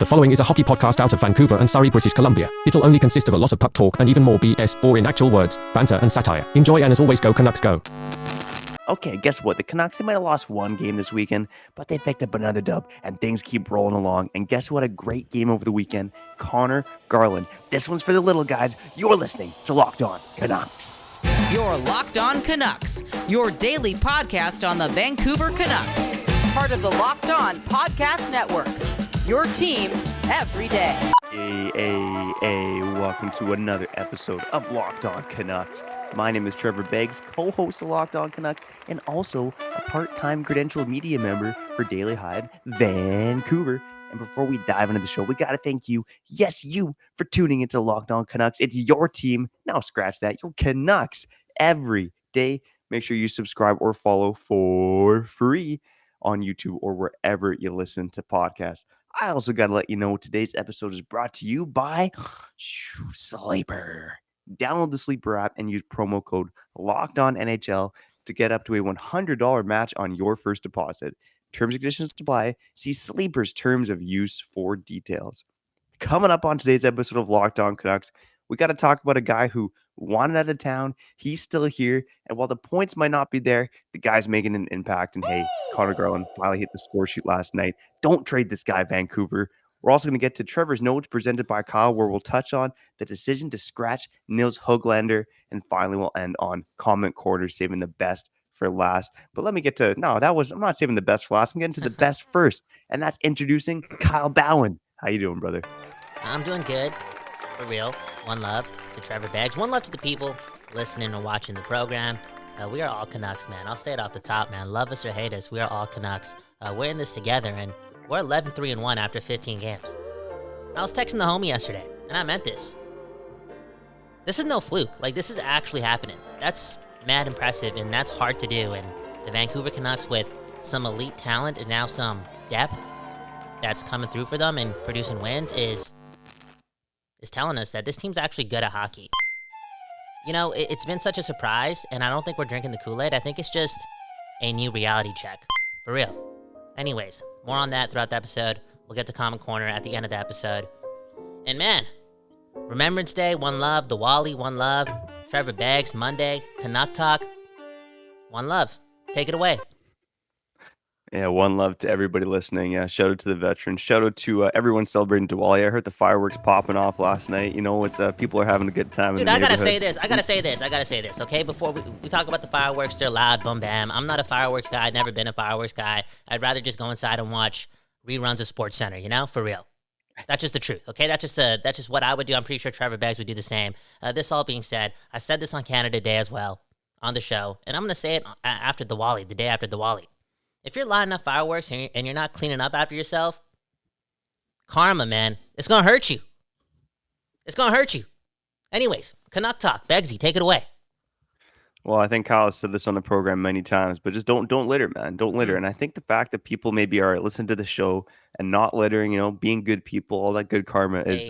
The following is a hockey podcast out of Vancouver and Surrey, British Columbia. It'll only consist of a lot of puck talk and even more BS, or in actual words, banter and satire. Enjoy, and as always, go Canucks go. Okay, guess what? The Canucks, they might have lost one game this weekend, but they picked up another dub, and things keep rolling along. And guess what? A great game over the weekend. Conor Garland. This one's for the little guys. You're listening to Locked On Canucks. You're Locked On Canucks, your daily podcast on the Vancouver Canucks. Part of the Locked On Podcast Network, your team every day. Hey, welcome to another episode of Locked On Canucks. My name is Trevor Beggs, co-host of Locked On Canucks, and also a part-time credentialed media member for Daily Hive Vancouver. And before we dive into the show, we got to thank you, yes, you, for tuning into Locked On Canucks. It's your team. Now scratch that. Your Canucks every day. Make sure you subscribe or follow for free on YouTube or wherever you listen to podcasts. I also got to let you know today's episode is brought to you by Sleeper. Download the Sleeper app and use promo code LOCKEDONNHL to get up to a $100 match on your first deposit. Terms and conditions apply. See Sleeper's terms of use for details. Coming up on today's episode of Locked On Canucks, we got to talk about a guy who wanted out of town. He's still here. And while the points might not be there, the guy's making an impact. And hey, Conor Garland finally hit the score sheet last night. Don't trade this guy, Vancouver. We're also going to get to Trevor's notes presented by Kyle, where we'll touch on the decision to scratch Nils Höglander. And finally, we'll end on Komment Korner, saving the best for last. But let me get to, I'm not saving the best for last. I'm getting to the best first. And that's introducing Kyle Bowen. How you doing, brother? I'm doing good. For real. One love to Trevor Beggs. One love to the people listening and watching the program. We are all Canucks, man. I'll say it off the top, man. Love us or hate us, we are all Canucks. We're in this together, and we're 11-3-1 after 15 games. I was texting the homie yesterday, and I meant this. This is no fluke. Like, this is actually happening. That's mad impressive, and that's hard to do. And the Vancouver Canucks, with some elite talent and now some depth that's coming through for them and producing wins, is telling us that this team's actually good at hockey. You know, it's been such a surprise, and I don't think we're drinking the Kool-Aid. I think it's just a new reality check. For real. Anyways, more on that throughout the episode. We'll get to Komment Korner at the end of the episode. And man, Remembrance Day, one love. Diwali, one love. Trevor Beggs, Monday. Canuck Talk, one love. Take it away. Yeah, one love to everybody listening. Yeah, shout out to the veterans. Shout out to everyone celebrating Diwali. I heard the fireworks popping off last night. You know, it's people are having a good time. Dude, I gotta say this. Okay, before we talk about the fireworks, they're loud, boom, bam. I'm not a fireworks guy. I've never been a fireworks guy. I'd rather just go inside and watch reruns of Sports Center. You know, for real. That's just the truth. Okay, that's just what I would do. I'm pretty sure Trevor Beggs would do the same. This all being said, I said this on Canada Day as well on the show, and I'm gonna say it after Diwali, the day after Diwali. If you're lighting up fireworks and you're not cleaning up after yourself, karma, man, it's going to hurt you. It's going to hurt you. Anyways, Canuck Talk, Beggsy, take it away. Well, I think Kyle has said this on the program many times, but just don't litter, man. Don't litter. And I think the fact that people maybe are listening to the show and not littering, you know, being good people, all that good karma is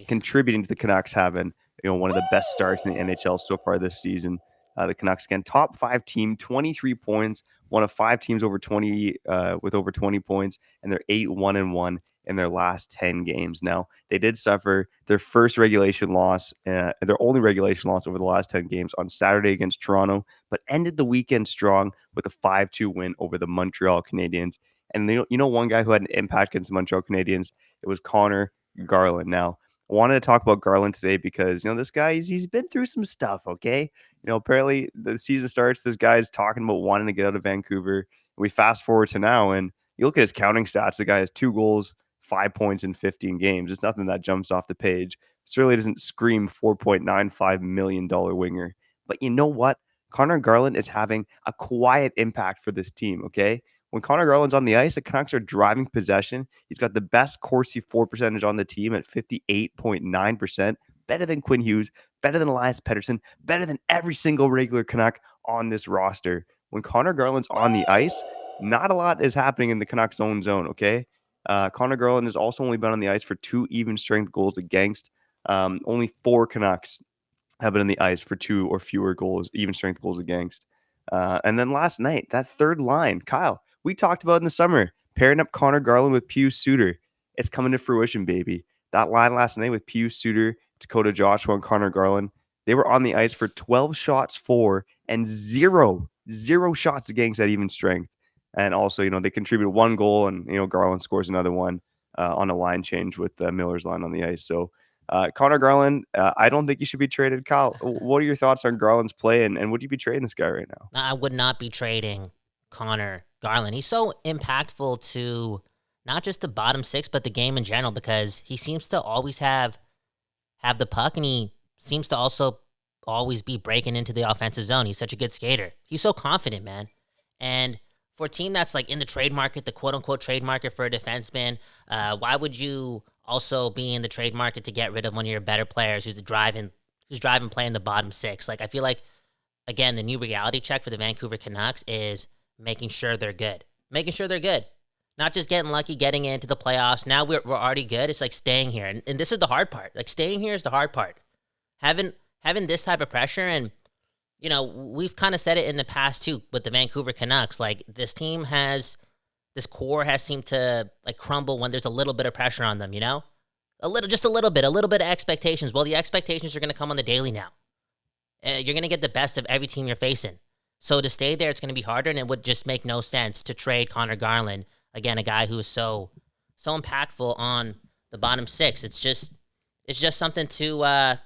contributing to the Canucks having, you know, one of the best starts in the NHL so far this season. The Canucks, again, top 5 team, 23 points, one of 5 teams over 20 with over 20 points, and they're 8-1-1 in their last 10 games. Now, they did suffer their first regulation loss, their only regulation loss over the last 10 games on Saturday against Toronto, but ended the weekend strong with a 5-2 win over the Montreal Canadiens. And you know one guy who had an impact against the Montreal Canadiens, it was Conor Garland. Now, I wanted to talk about Garland today because, you know, this guy, he's been through some stuff, okay? You know, apparently the season starts, this guy's talking about wanting to get out of Vancouver. We fast forward to now, and you look at his counting stats, the guy has 2 goals, 5 points in 15 games. It's nothing that jumps off the page. Certainly doesn't scream $4.95 million winger. But you know what? Conor Garland is having a quiet impact for this team, okay? When Conor Garland's on the ice, the Canucks are driving possession. He's got the best Corsi for percentage on the team at 58.9%. Better than Quinn Hughes, better than Elias Pettersson, better than every single regular Canuck on this roster. When Conor Garland's on the ice, not a lot is happening in the Canucks' own zone, okay? Conor Garland has also only been on the ice for 2 even strength goals against. Only 4 Canucks have been on the ice for 2 or fewer goals, even strength goals against. And then last night, that third line, Kyle, we talked about in the summer, pairing up Conor Garland with Pius Suter. it's coming to fruition, baby. That line last night with Pius Suter, Dakota Joshua, and Conor Garland, they were on the ice for 12 shots for and zero shots against that even strength. And also, they contributed one goal, and Garland scores another one on a line change with Miller's line on the ice. So Conor Garland, I don't think he should be traded. Kyle, what are your thoughts on Garland's play, and would you be trading this guy right now? I would not be trading Conor Garland. He's so impactful to not just the bottom six, but the game in general, because he seems to always have the puck, and he seems to also always be breaking into the offensive zone. He's such a good skater. He's so confident, man. And for a team that's like in the trade market, the quote-unquote trade market for a defenseman, why would you also be in the trade market to get rid of one of your better players who's driving playing the bottom six? Like, I feel like, again, the new reality check for the Vancouver Canucks is making sure they're good. Not just getting lucky, getting into the playoffs. Now we're already good. It's like staying here. And this is the hard part. Like, staying here is the hard part. Having this type of pressure, and, we've kind of said it in the past too with the Vancouver Canucks. Like, this core has seemed to like crumble when there's a little bit of pressure on them, a little bit of expectations. Well, the expectations are going to come on the daily now. You're going to get the best of every team you're facing. So to stay there, it's going to be harder, and it would just make no sense to trade Conor Garland. Again, a guy who is so impactful on the bottom six. It's just something to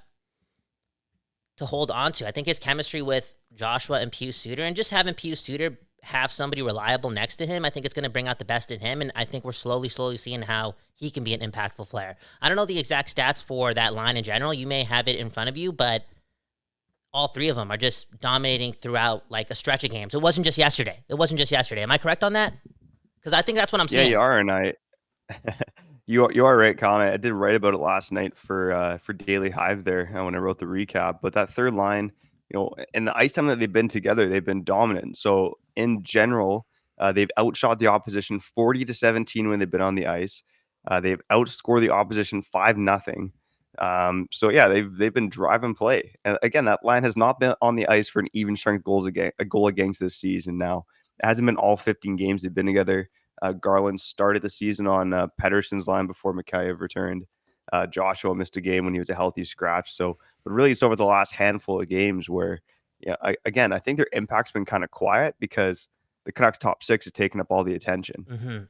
hold on to. I think his chemistry with Joshua and Pius Suter, and just having Pius Suter have somebody reliable next to him, I think it's going to bring out the best in him, and I think we're slowly seeing how he can be an impactful player. I don't know the exact stats for that line in general. You may have it in front of you, but all three of them are just dominating throughout like a stretch of games. It wasn't just yesterday. Am I correct on that? Because I think that's what I'm seeing. Yeah, you are, and you are right, Colin. I did write about it last night for Daily Hive there when I wrote the recap. But that third line, in the ice time that they've been together, they've been dominant. So in general, they've outshot the opposition 40-17 when they've been on the ice. They've outscored the opposition 5-0. So yeah, they've been driving play. And again, that line has not been on the ice for an even strength goal against this season. Now, it hasn't been all 15 games they've been together. Garland started the season on Pettersson's line before Mikheyev returned. Joshua missed a game when he was a healthy scratch. So, but really, it's over the last handful of games where, I think their impact's been kind of quiet because the Canucks top six has taken up all the attention.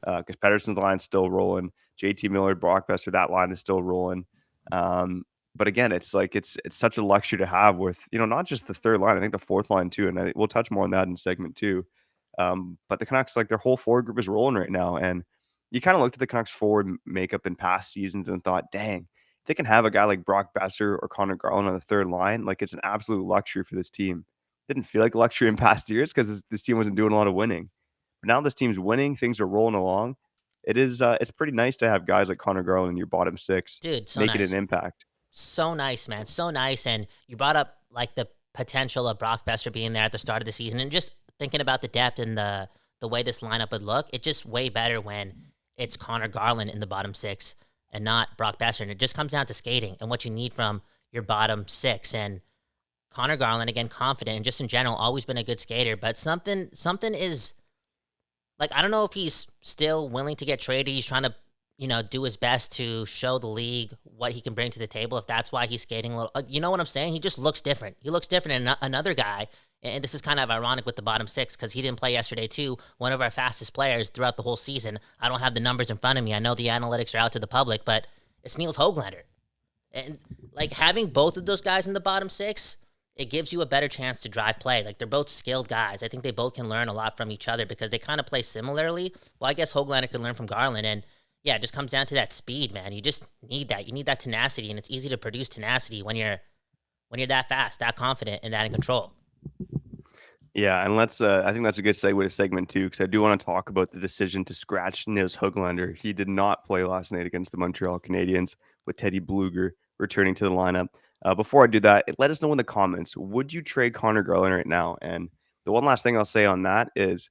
Because Pettersson's line's still rolling. JT Miller, Brock Besser, that line is still rolling. But again, it's like it's such a luxury to have with not just the third line. I think the fourth line too, and we'll touch more on that in segment 2. But the Canucks, like, their whole forward group is rolling right now. And you kind of looked at the Canucks forward makeup in past seasons and thought, dang, if they can have a guy like Brock Besser or Conor Garland on the third line, like, it's an absolute luxury for this team. Didn't feel like a luxury in past years because this team wasn't doing a lot of winning. But now this team's winning. Things are rolling along. It's pretty nice to have guys like Conor Garland in your bottom six, dude, making an impact. So nice, man. So nice. And you brought up like the potential of Brock Besser being there at the start of the season, and just thinking about the depth and the way this lineup would look, it's just way better when it's Conor Garland in the bottom six and not Brock Besser. And it just comes down to skating and what you need from your bottom six. And Conor Garland, again, confident, and just in general, always been a good skater. But something is, like, I don't know if he's still willing to get traded. He's trying to, do his best to show the league what he can bring to the table. If that's why he's skating a little, you know what I'm saying? He just looks different. He looks different. And another guy, and this is kind of ironic with the bottom six because he didn't play yesterday too, one of our fastest players throughout the whole season. I don't have the numbers in front of me. I know the analytics are out to the public, but it's Nils Höglander. And like, having both of those guys in the bottom six, it gives you a better chance to drive play. Like, they're both skilled guys. I think they both can learn a lot from each other because they kind of play similarly. Well, I guess Höglander can learn from Garland. And yeah, it just comes down to that speed, man. You just need that. You need that tenacity, and it's easy to produce tenacity when you're that fast, that confident, and that in control. Yeah, and let's. I think that's a good segue to segment 2 because I do want to talk about the decision to scratch Nils Höglander. He did not play last night against the Montreal Canadiens with Teddy Bluger returning to the lineup. Before I do that, let us know in the comments, would you trade Conor Garland right now? And the one last thing I'll say on that is,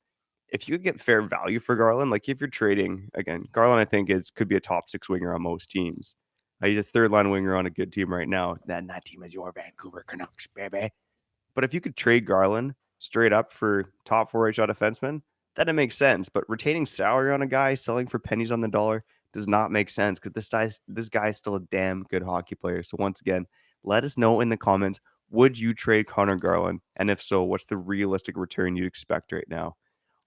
if you could get fair value for Garland, like if you're trading, again, Garland, I think could be a top 6 winger on most teams. He's a third line winger on a good team right now. That team is your Vancouver Canucks, baby. But if you could trade Garland straight up for top 4 HL defenseman, then it makes sense. But retaining salary on a guy, selling for pennies on the dollar, does not make sense because this guy is still a damn good hockey player. So once again, let us know in the comments, would you trade Conor Garland? And if so, what's the realistic return you'd expect right now?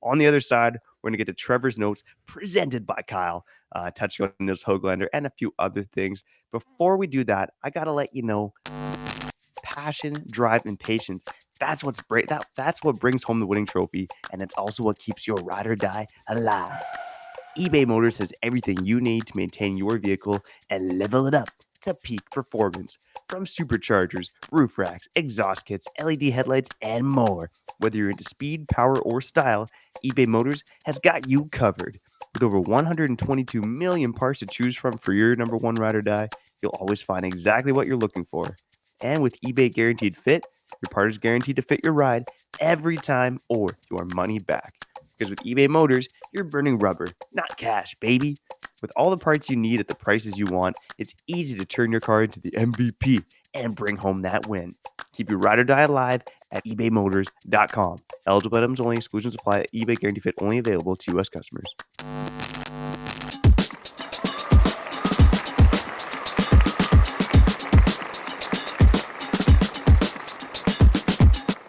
On the other side, we're going to get to Trevor's notes presented by Kyle, touching on Nils Höglander and a few other things. Before we do that, I got to let you know, passion, drive, and patience. That's what brings home the winning trophy, and it's also what keeps your ride or die alive. eBay Motors has everything you need to maintain your vehicle and level it up to peak performance. From superchargers, roof racks, exhaust kits, LED headlights, and more. Whether you're into speed, power, or style, eBay Motors has got you covered. With over 122 million parts to choose from for your number one ride or die, you'll always find exactly what you're looking for. And with eBay Guaranteed Fit, your part is guaranteed to fit your ride every time or your money back. Because with eBay Motors, you're burning rubber, not cash, baby. With all the parts you need at the prices you want, it's easy to turn your car into the MVP and bring home that win. Keep your ride or die alive at ebaymotors.com. Eligible items only, exclusions apply. eBay Guaranteed Fit only available to U.S. customers.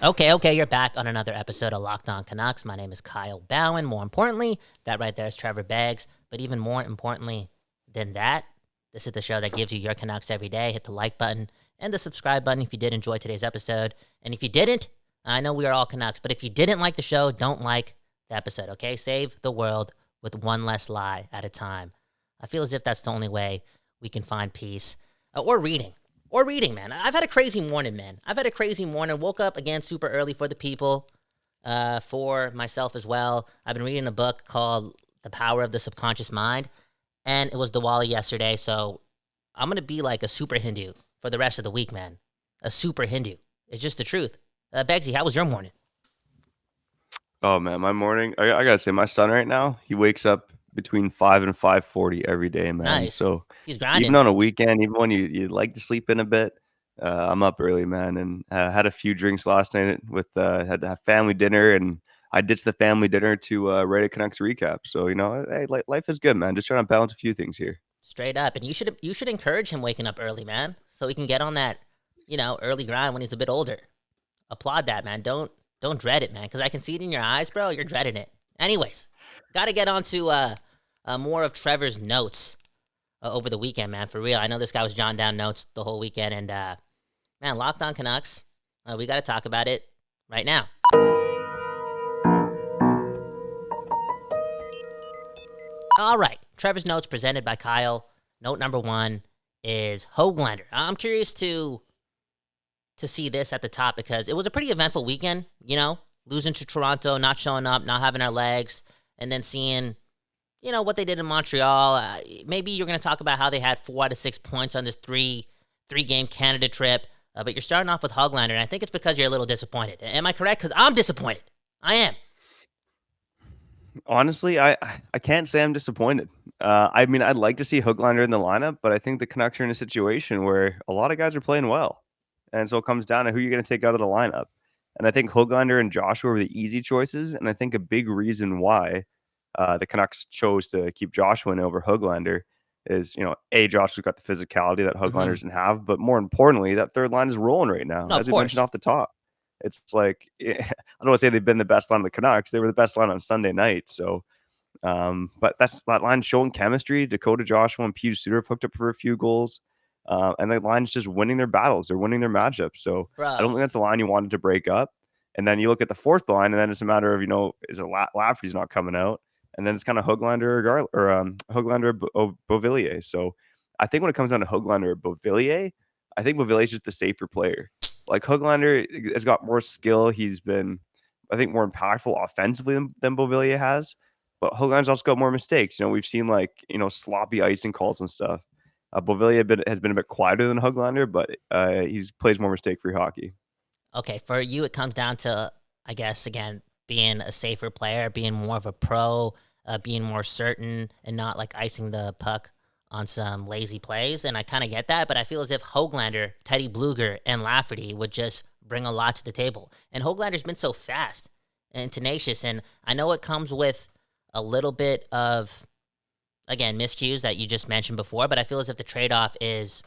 Okay, you're back on another episode of Locked On Canucks. My name is Kyle Bowen. More importantly, that right there is Trevor Beggs. But even more importantly than that, this is the show that gives you your Canucks every day. Hit the like button and the subscribe button if you did enjoy today's episode. And if you didn't, I know we are all Canucks, but if you didn't like the show, don't like the episode, okay? Save the world with one less lie at a time. I feel as if that's the only way we can find peace. Or reading, man. I've had a crazy morning, man. Woke up again super early for the people, for myself as well. I've been reading a book called The Power of the Subconscious Mind, and it was Diwali yesterday, so I'm going to be like a super Hindu for the rest of the week, man. A super Hindu. It's just the truth. Beggsy, how was your morning? Oh, man, my morning, I got to say, my son right now, he wakes up between 5 and 5:40 every day, man. Nice. So He's grinding. even on a weekend, even when you like to sleep in a bit, I'm up early, man, and had a few drinks last night with had to have family dinner, and I ditched the family dinner to write a Canucks recap. So hey, life is good, man. Just trying to balance a few things here. Straight up, and you should encourage him waking up early, man, so he can get on that early grind when he's a bit older. Applaud that, man. Don't dread it, man, because I can see it in your eyes, bro. You're dreading it. Anyways, got to get on to more of Trevor's notes over the weekend, man, for real. I know this guy was jotting down notes the whole weekend, and, man, Locked On Canucks, we got to talk about it right now. All right, Trevor's notes presented by Kyle. Note number 1 is Höglander. I'm curious to see this at the top because it was a pretty eventful weekend, losing to Toronto, not showing up, not having our legs, and then seeing, what they did in Montreal. Maybe you're going to talk about how they had 4 out of 6 points on this three-game Canada trip, but you're starting off with Höglander, and I think it's because you're a little disappointed. Am I correct? Because I'm disappointed. I am. Honestly, I can't say I'm disappointed. I mean, I'd like to see Höglander in the lineup, but I think the Canucks are in a situation where a lot of guys are playing well. And so it comes down to who you're going to take out of the lineup. And I think Höglander and Joshua were the easy choices. And I think a big reason why the Canucks chose to keep Joshua in over Höglander is, Joshua's got the physicality that Höglander doesn't have. But more importantly, that third line is rolling right now. No, as we mentioned off the top. It's like, I don't want to say they've been the best line of the Canucks. They were the best line on Sunday night. So, but that line showing chemistry. Dakota Joshua and Pius Suter have hooked up for a few goals. And the line's just winning their battles. They're winning their matchups. So I don't think that's the line you wanted to break up. And then you look at the fourth line, and then it's a matter of, is it Lafferty's not coming out? And then it's kind of Höglander or Höglander or Beauvillier. So I think when it comes down to Höglander or Beauvillier, I think Beauvillier is just the safer player. Like Höglander has got more skill. He's been, I think, more impactful offensively than Beauvillier has. But Höglander's also got more mistakes. We've seen sloppy icing calls and stuff. Beauvillier has been a bit quieter than Höglander, but he plays more mistake-free hockey. Okay, for you, it comes down to, I guess, again, being a safer player, being more of a pro, being more certain, and not like icing the puck on some lazy plays. And I kind of get that, but I feel as if Höglander, Teddy Bluger, and Lafferty would just bring a lot to the table. And Höglander's been so fast and tenacious, and I know it comes with a little bit of again, miscues that you just mentioned before, but I feel as if the trade-off is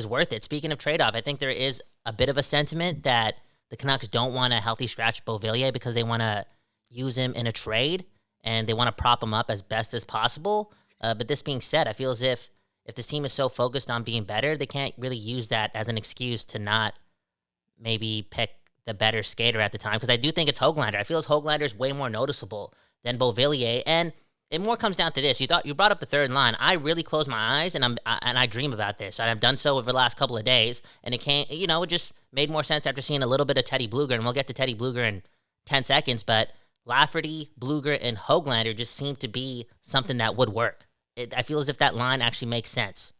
worth it. Speaking of trade-off, I think there is a bit of a sentiment that the Canucks don't want to healthy scratch Beauvillier because they want to use him in a trade, and they want to prop him up as best as possible. But this being said, I feel as if this team is so focused on being better, they can't really use that as an excuse to not maybe pick the better skater at the time, because I do think it's Höglander. I feel as Höglander is way more noticeable than Beauvillier, and it more comes down to this. You brought up the third line. I really close my eyes and I dream about this. And I've done so over the last couple of days, and it just made more sense after seeing a little bit of Teddy Bluger, and we'll get to Teddy Bluger in 10 seconds, but Lafferty, Bluger, and Höglander just seem to be something that would work. I feel as if that line actually makes sense.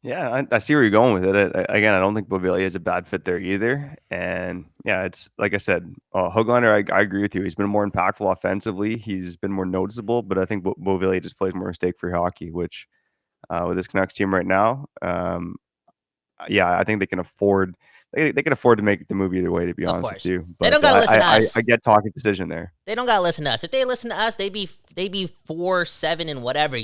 Yeah, I see where you're going with it. Again, I don't think Beauvillier is a bad fit there either. And yeah, it's like I said, Höglander, I agree with you. He's been more impactful offensively. He's been more noticeable, but I think Beauvillier just plays more stake-free hockey, which with this Canucks team right now, yeah, I think they can afford to make the move either way, to be honest with you. But they don't gotta listen to us. I get Talk's decision there. They don't gotta listen to us. If they listen to us, they'd be 4-7 and whatever,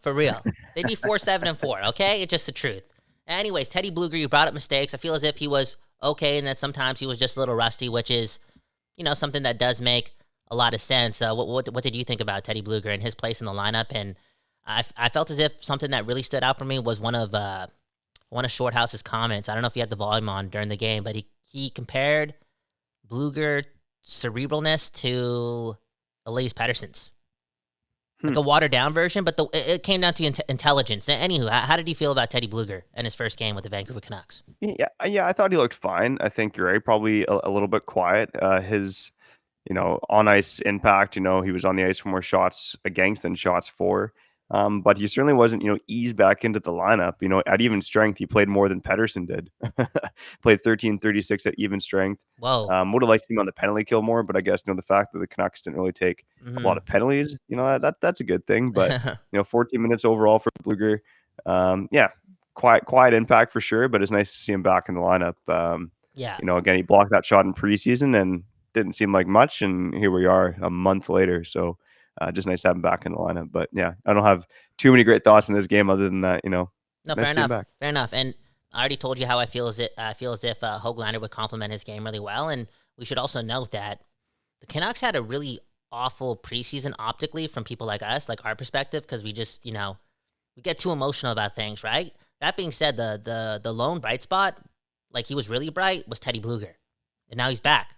for real. They'd be 4-7-4. Okay, it's just the truth. Anyways, Teddy Bluger, you brought up mistakes. I feel as if he was okay, and that sometimes he was just a little rusty, which is, something that does make a lot of sense. What did you think about Teddy Bluger and his place in the lineup? And I felt as if something that really stood out for me was one of Shorthouse's comments. I don't know if he had the volume on during the game, but he compared Bluger cerebralness to Elias Pettersson's. Like a watered-down version, but it came down to intelligence. Anywho, how did you feel about Teddy Bluger in his first game with the Vancouver Canucks? Yeah, I thought he looked fine. I think you're right, probably a little bit quiet. His, on-ice impact, he was on the ice for more shots against than shots for. But he certainly wasn't, eased back into the lineup. At even strength, he played more than Pettersson did. Played 13-36 at even strength. Whoa. Would have liked to see him on the penalty kill more, but I guess, the fact that the Canucks didn't really take a lot of penalties, that's a good thing. But, 14 minutes overall for Bluger. Yeah, quiet impact for sure, but it's nice to see him back in the lineup. Yeah. Again, he blocked that shot in preseason and didn't seem like much, and here we are a month later. So, just nice to have him back in the lineup. But yeah, I don't have too many great thoughts in this game other than that, No, nice fair enough. And I already told you how I feel as if Höglander would complement his game really well. And we should also note that the Canucks had a really awful preseason optically from people like us, like our perspective, because we just, we get too emotional about things, right? That being said, the lone bright spot, like he was really bright, was Teddy Bluger. And now he's back.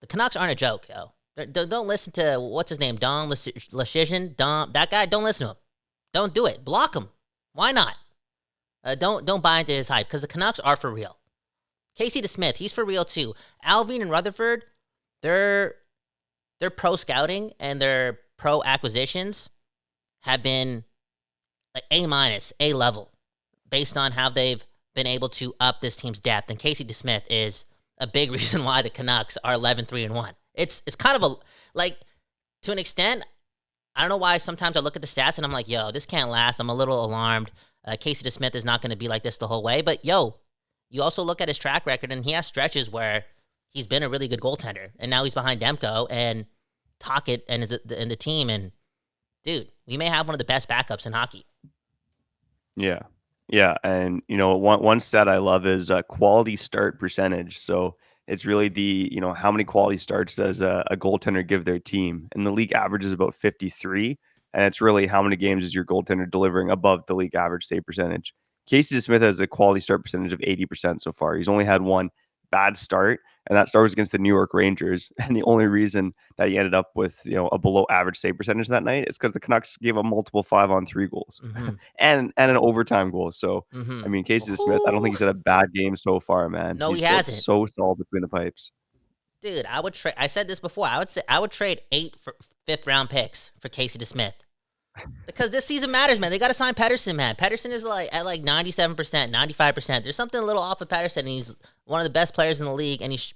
The Canucks aren't a joke, yo. Don't listen to, what's his name, Don Lashishin, that guy, don't listen to him. Don't do it. Block him. Why not? Don't buy into his hype, because the Canucks are for real. Casey DeSmith, he's for real too. Alvin and Rutherford, their pro scouting and their pro acquisitions have been like A-, A level, based on how they've been able to up this team's depth. And Casey DeSmith is a big reason why the Canucks are 11-3-1. It's kind of to an extent, I don't know why sometimes I look at the stats and I'm like, yo, this can't last. I'm a little alarmed. Casey DeSmith is not going to be like this the whole way. But, yo, you also look at his track record, and he has stretches where he's been a really good goaltender. And now he's behind Demko and Tocchet and the team. And, dude, we may have one of the best backups in hockey. Yeah. Yeah. And, one stat I love is quality start percentage. So it's really the, how many quality starts does a goaltender give their team? And the league average is about 53. And it's really how many games is your goaltender delivering above the league average save percentage. Casey DeSmith has a quality start percentage of 80% so far. He's only had one bad start, and that start was against the New York Rangers. And the only reason that he ended up with, a below average save percentage that night is because the Canucks gave him multiple 5-on-3 goals and an overtime goal. So, I mean, Casey DeSmith, I don't think he's had a bad game so far, man. No, he hasn't. So solid between the pipes. Dude, I would trade. I said this before. I would trade 8 fifth-round picks for Casey DeSmith. Because this season matters, man. They got to sign Pettersson, man. Pettersson is at 97%, 95%. There's something a little off with Pettersson, and he's one of the best players in the league, and he's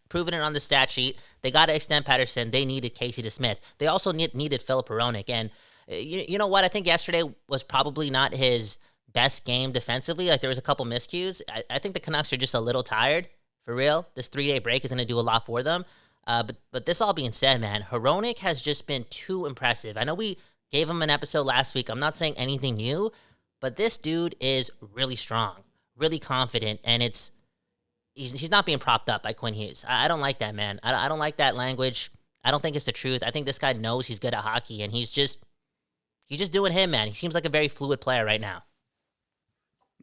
proven it on the stat sheet. They got to extend Pettersson. They needed Casey DeSmith. They also needed Filip Hronek. And you know what? I think yesterday was probably not his best game defensively. Like, there was a couple miscues. I think the Canucks are just a little tired, for real. This 3-day break is going to do a lot for them. But this all being said, man, Hronek has just been too impressive. I know we Gave him an episode last week. I'm not saying anything new, but this dude is really strong, really confident, and he's not being propped up by Quinn Hughes. I don't like that, man. I don't like that language. I don't think it's the truth. I think this guy knows he's good at hockey, and he's just doing him, man. He seems like a very fluid player right now.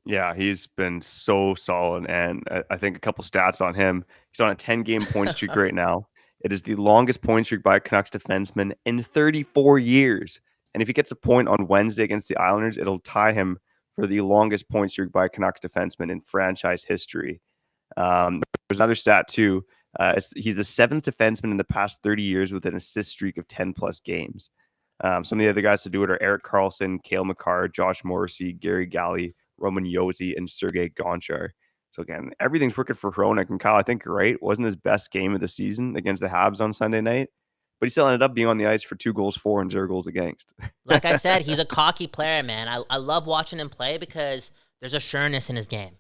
Yeah, he's been so solid, and I think a couple stats on him. He's on a 10-game point streak right now. It is the longest point streak by a Canucks defenseman in 34 years. And if he gets a point on Wednesday against the Islanders, it'll tie him for the longest point streak by a Canucks defenseman in franchise history. There's another stat, too. He's the 7th defenseman in the past 30 years with an assist streak of 10-plus games. Some of the other guys to do it are Erik Karlsson, Cale Makar, Josh Morrissey, Gary Galley, Roman Josi, and Sergei Gonchar. So again, everything's working for Hronek. And Kyle, I think you're right. Wasn't his best game of the season against the Habs on Sunday night, but he still ended up being on the ice for 2 goals for and 0 goals against. Like I said, he's a cocky player, man. I love watching him play because there's a sureness in his game.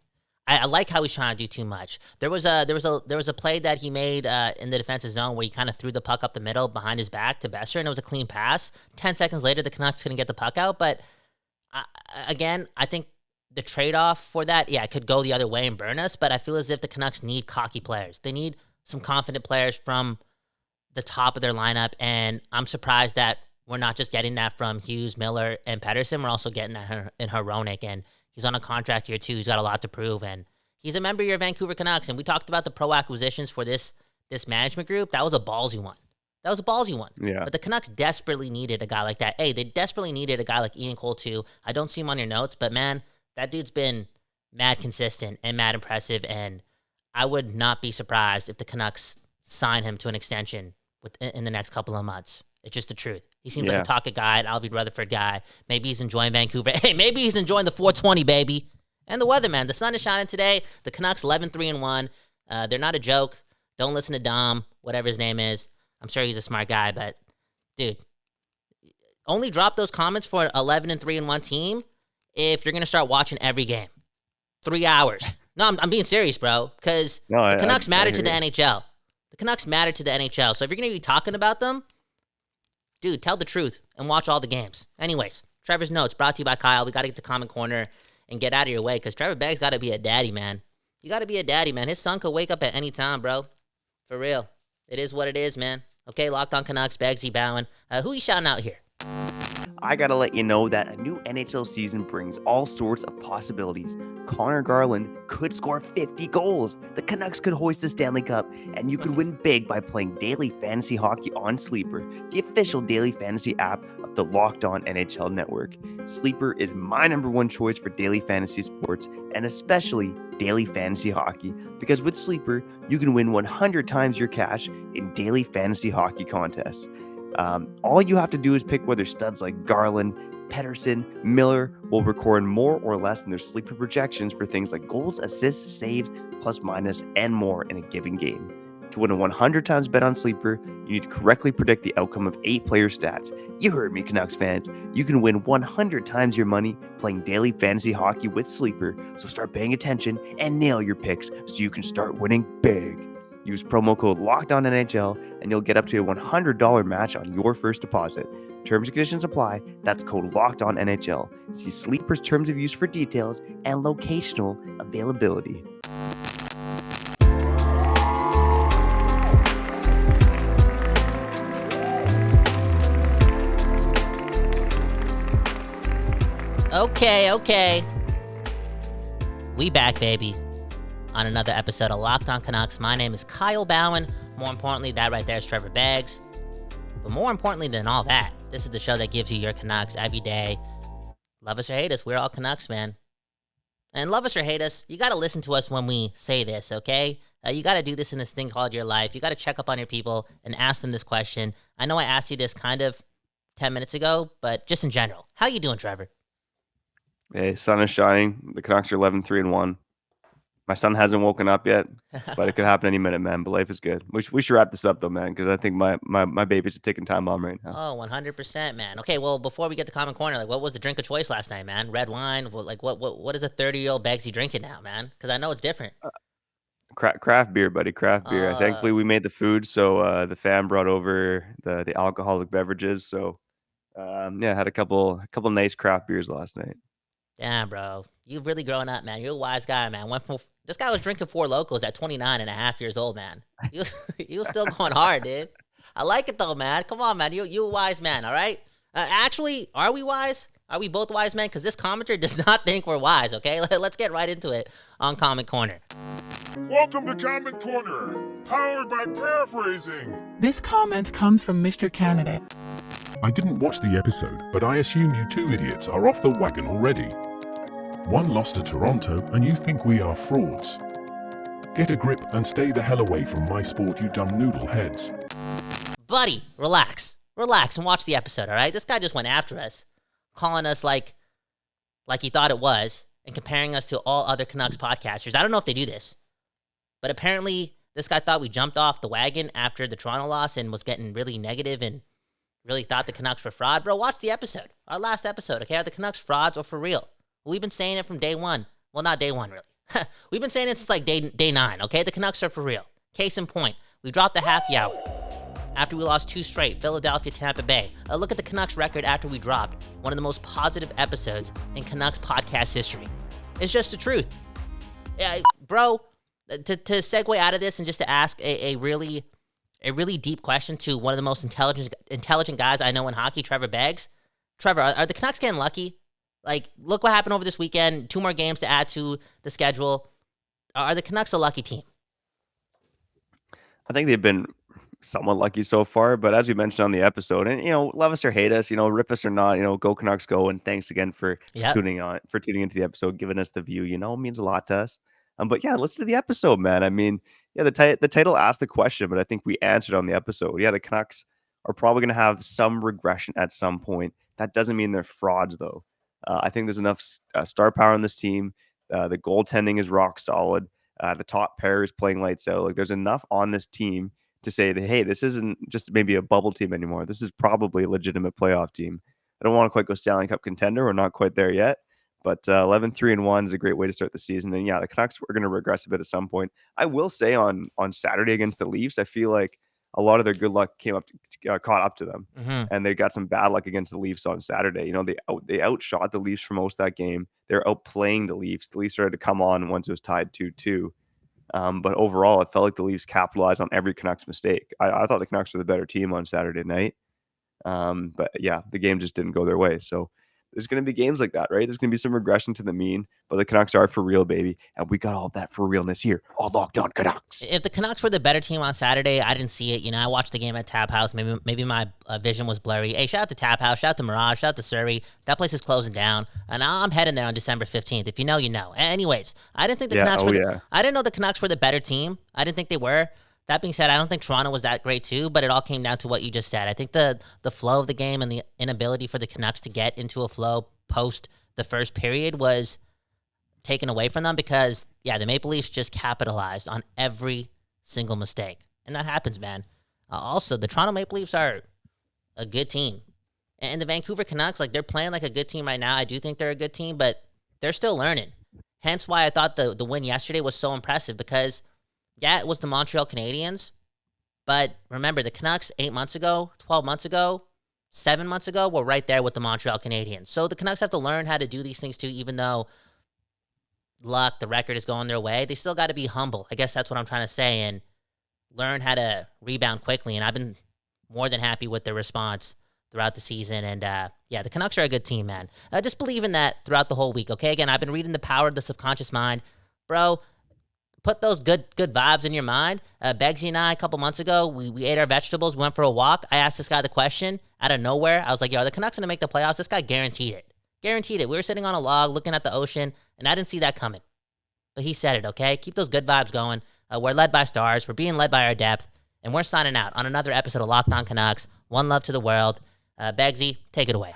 I like how he's trying to do too much. There was a play that he made in the defensive zone where he kind of threw the puck up the middle behind his back to Besser, and it was a clean pass. 10 seconds later, the Canucks couldn't get the puck out. But again, I think the trade-off for that, it could go the other way and burn us, but I feel as if the Canucks need cocky players. They need some confident players from the top of their lineup, and I'm surprised that we're not just getting that from Hughes, Miller, and Pettersson. We're also getting that in Hronek, and he's on a contract year too. He's got a lot to prove, and he's a member of your Vancouver Canucks, and we talked about the pro acquisitions for this management group. That was a ballsy one. Yeah. But the Canucks desperately needed a guy like that. Hey, they desperately needed a guy like Ian Cole too. I don't see him on your notes, but man, that dude's been mad consistent and mad impressive, and I would not be surprised if the Canucks sign him to an extension in the next couple of months. It's just the truth. He seems like a talkative guy, an Alvin Rutherford guy. Maybe he's enjoying Vancouver. Hey, maybe he's enjoying the 420, baby. And the weather, man. The sun is shining today. The Canucks 11-3-1. They're not a joke. Don't listen to Dom, whatever his name is. I'm sure he's a smart guy, but dude, only drop those comments for an 11-3-1 team if you're going to start watching every game. 3 hours. No, I'm being serious, bro, because the Canucks matter to the NHL. The Canucks matter to the NHL. So if you're going to be talking about them, dude, tell the truth and watch all the games. Anyways, Trevor's Notes brought to you by Kyle. We got to get to Komment Korner and get out of your way because Trevor Beggs got to be a daddy, man. You got to be a daddy, man. His son could wake up at any time, bro. For real. It is what it is, man. Okay, Locked On Canucks, Beggsy Bowen. Who you shouting out here? I gotta let you know that a new NHL season brings all sorts of possibilities. Conor Garland could score 50 goals. The Canucks could hoist the Stanley Cup, and you could win big by playing daily fantasy hockey on Sleeper, the official daily fantasy app of the Locked On NHL network. Sleeper is my #1 choice for daily fantasy sports, and especially daily fantasy hockey, because with Sleeper, you can win 100 times your cash in daily fantasy hockey contests. All you have to do is pick whether studs like Garland, Pettersson, Miller will record more or less in their sleeper projections for things like goals, assists, saves, plus minus, and more in a given game. To win a 100 times bet on Sleeper, you need to correctly predict the outcome of 8 player stats. You heard me, Canucks fans. You can win 100 times your money playing daily fantasy hockey with Sleeper, so start paying attention and nail your picks so you can start winning big. Use promo code LOCKEDONNHL and you'll get up to a $100 match on your first deposit. Terms and conditions apply. That's code LOCKEDONNHL. See Sleeper's terms of use for details and locational availability. Okay. We back, baby, on another episode of Locked On Canucks. My name is Kyle Bowen. More importantly, that right there is Trevor Beggs. But more importantly than all that, this is the show that gives you your Canucks every day. Love us or hate us, we're all Canucks, man. And love us or hate us, you got to listen to us when we say this, okay? You got to do this in this thing called your life. You got to check up on your people and ask them this question. I know I asked you this kind of 10 minutes ago, but just in general, how you doing, Trevor? Hey, sun is shining. The Canucks are 11-3-1. My son hasn't woken up yet, but it could happen any minute, man. But life is good. We should wrap this up, though, man, because I think my baby's a ticking time bomb right now. Oh, 100%, man. Okay, well, before we get to Komment Korner, like, what was the drink of choice last night, man? Red wine? Like, what is a 30-year-old Beggsy drinking now, man? Because I know it's different. Craft beer, buddy. Craft beer. Thankfully, we made the food, so the fam brought over the alcoholic beverages. So Yeah, had a couple nice craft beers last night. Damn, bro. You've really grown up, man. You're a wise guy, man. This guy was drinking 4 Locos at 29 and a half years old, man. He was still going hard, dude. I like it, though, man. Come on, man. You a wise man, all right? Actually, are we wise? Are we both wise men? Because this commenter does not think we're wise, okay? Let's get right into it on Komment Korner. Welcome to Komment Korner, powered by Paraphrasing. This comment comes from Mr. Candidate. I didn't watch the episode, but I assume you two idiots are off the wagon already. One lost to Toronto, and you think we are frauds. Get a grip and stay the hell away from my sport, you dumb noodle heads. Buddy, relax. Relax and watch the episode, all right? This guy just went after us, calling us like he thought it was, and comparing us to all other Canucks podcasters. I don't know if they do this, but apparently this guy thought we jumped off the wagon after the Toronto loss and was getting really negative and really thought the Canucks were fraud. Bro, watch the episode. Our last episode, okay? Are the Canucks frauds or for real? We've been saying it from day one. Well, not day one, really. We've been saying it since like day 9, okay? The Canucks are for real. Case in point, we dropped the happy hour after we lost 2 straight, Philadelphia, Tampa Bay. Look at the Canucks record after we dropped one of the most positive episodes in Canucks podcast history. It's just the truth. Bro, to segue out of this and just to ask a really deep question to one of the most intelligent guys I know in hockey, Trevor Beggs. Trevor, are the Canucks getting lucky? Like, look what happened over this weekend. 2 more games to add to the schedule. Are the Canucks a lucky team? I think they've been somewhat lucky so far, but as we mentioned on the episode, and love us or hate us, rip us or not, go Canucks go, and thanks again for tuning into the episode, giving us the view. It means a lot to us. But yeah, listen to the episode, man. I mean, yeah, the title asked the question, but I think we answered on the episode. Yeah, the Canucks are probably going to have some regression at some point. That doesn't mean they're frauds, though. I think there's enough star power on this team. The goaltending is rock solid. The top pair is playing lights out. Like, there's enough on this team to say that, hey, this isn't just maybe a bubble team anymore. This is probably a legitimate playoff team. I don't want to quite go Stanley Cup contender. We're not quite there yet. But 11-3-1 is a great way to start the season. And yeah, the Canucks are going to regress a bit at some point. I will say on Saturday against the Leafs, I feel like a lot of their good luck caught up to them, and they got some bad luck against the Leafs on Saturday. They outshot the Leafs for most of that game. They're outplaying the Leafs. The Leafs started to come on once it was tied 2-2. But overall, it felt like the Leafs capitalized on every Canucks mistake. I thought the Canucks were the better team on Saturday night. But yeah, the game just didn't go their way. So there's going to be games like that, right? There's going to be some regression to the mean, but the Canucks are for real, baby. And we got all that for realness here. All Locked On Canucks. If the Canucks were the better team on Saturday, I didn't see it. I watched the game at Tap House. Maybe my vision was blurry. Hey, shout out to Tap House. Shout out to Mirage. Shout out to Surrey. That place is closing down. And I'm heading there on December 15th. If you know, you know. Anyways, I didn't think the Canucks I didn't know the Canucks were the better team. I didn't think they were. That being said, I don't think Toronto was that great too, but it all came down to what you just said. I think the flow of the game and the inability for the Canucks to get into a flow post the first period was taken away from them because, yeah, the Maple Leafs just capitalized on every single mistake. And that happens, man. Also, the Toronto Maple Leafs are a good team. And the Vancouver Canucks, they're playing like a good team right now. I do think they're a good team, but they're still learning. Hence why I thought the win yesterday was so impressive because, yeah, it was the Montreal Canadiens, but remember, the Canucks 8 months ago, 12 months ago, 7 months ago were right there with the Montreal Canadiens. So the Canucks have to learn how to do these things too, even though luck, the record is going their way. They still got to be humble. I guess that's what I'm trying to say, and learn how to rebound quickly. And I've been more than happy with their response throughout the season. And yeah, the Canucks are a good team, man. Just believe in that throughout the whole week, okay? Again, I've been reading The Power of the Subconscious Mind. Bro, put those good vibes in your mind. Beggsy and I, a couple months ago, we ate our vegetables, we went for a walk. I asked this guy the question out of nowhere. I was like, yo, are the Canucks going to make the playoffs? This guy guaranteed it. Guaranteed it. We were sitting on a log looking at the ocean, and I didn't see that coming. But he said it, okay? Keep those good vibes going. We're led by stars. We're being led by our depth. And we're signing out on another episode of Locked On Canucks. One love to the world. Beggsy, take it away.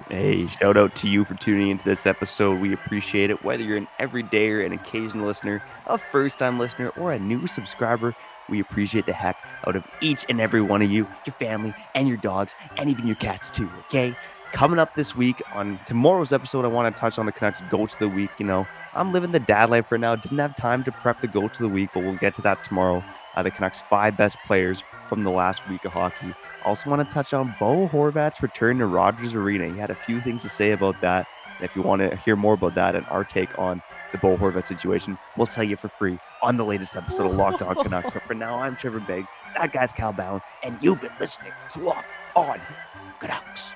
Hey, shout out to you for tuning into this episode. We appreciate it. Whether you're an everydayer, an occasional listener, a first-time listener, or a new subscriber, we appreciate the heck out of each and every one of you, your family, and your dogs, and even your cats too, okay? Coming up this week on tomorrow's episode, I want to touch on the Canucks Goats of the Week. I'm living the dad life right now. Didn't have time to prep the Goats of the Week, but we'll get to that tomorrow. The Canucks' 5 best players from the last week of hockey. Also want to touch on Bo Horvat's return to Rogers Arena. He had a few things to say about that. And if you want to hear more about that and our take on the Bo Horvat situation, we'll tell you for free on the latest episode of Locked On Canucks. But for now, I'm Trevor Beggs. That guy's Cal Bound, and you've been listening to Locked On Canucks.